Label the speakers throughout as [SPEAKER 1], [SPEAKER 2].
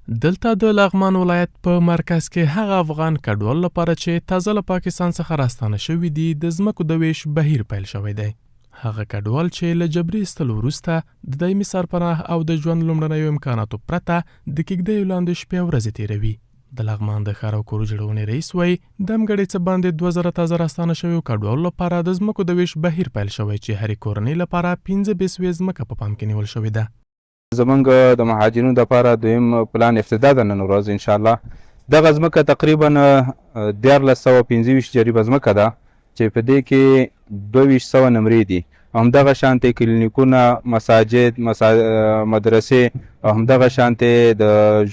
[SPEAKER 1] دلته د لغمان ولایت په مرکز کې هغه افغان کډوال لپاره چې تازه له پاکستان څخه راستانه شوي دي د ځمکو د ویش بهیر پیل شوی دی. هغه کډوال چې له جبري ایستلو وروسته د دایمي سرپناه او د ژوند لومړنیو امکاناتو پرته د کېږدیو لاندې شپې او ورځې تېروي. د لغمان د ښار او کورو جوړونې رئیس وایي دمګړې څه باندې 2000 تازه راستانه شویو کډوالو لپاره د ځمکو د ویش بهیر پیل شوی چې هرې کورنۍ لپاره 15 ځمکه په پام کې نیول شوې ده.
[SPEAKER 2] زمونږ د مهاجرینو دپاره دویم پلان افتدا ده نن ورځ انشاءالله. دغه ځمکه تقریبا 1325 جریبه ځمکه ده چې په دې کې 2200 نمرې دي. همدغه شانتې کلینیکونه، مساجد، مدرسې او همدغه شانتې د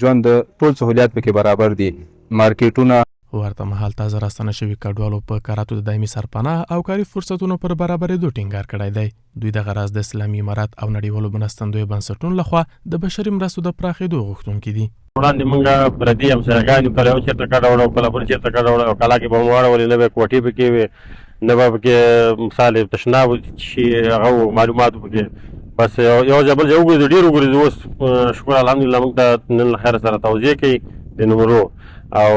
[SPEAKER 2] ژوند ټول سهولیات پکې برابر دي. مارکیټونه
[SPEAKER 1] ورته مهال تازه راستانه شوي کډوالو په کاراتو د دایمي سرپناه او کاري فرصتونو پر برابرېدو ټینګار کړی دی. دوی دغه راز د اسلامي امارت او نړیوالو مرستندویو بنسټونو لخوا د بشري مرستو د پراخېدو غوښتونکي دي.
[SPEAKER 3] وړاندې موږ پردي همسایهګانې پر یو چېرته کډه وړو، بله بل چېرته کډه وړو، او کلا کې به مو واړولې، نه به کوټې پکې وې، نه به پکې مثال تشناب شي هغه معلومات پکې. بس یو ځای بل ځای وګرځو، ډېر وګرځو. اوس شکر الحمدلله موږ ته نن له خیره سره توضیح کوي د نمرو، او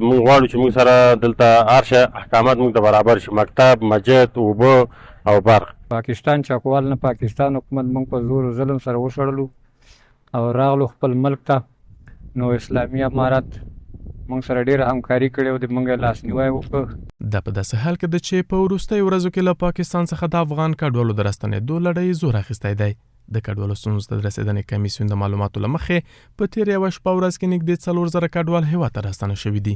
[SPEAKER 3] موږ غواړو چې موږ سره دلته هر شی احکامات موږ ته برابر شي، مکتب، مسجد، اوبه او برق.
[SPEAKER 4] پاکستان چاکوال نه پاکستان حکومت موږ په زور و ظلم سره وشړلو او راغلو خپل ملک ته. نو اسلامي امارت موږ سره ډېره همکاري کړې او د موږ لاسنیوی وکړ.
[SPEAKER 1] دا په داسې حال کې ده چې په وروستیو ورځو کې له پاکستان څخه د افغان کډوالو د راستنېدو لړۍ زور اخیستی دی. د کډوالو ستونزو ته د رسېدنې کمیسیون د معلوماتو له مخې په تېره یوه شپه ورځ کې نږدې 4000 کډوال هېواد ته راستانه شوي دي.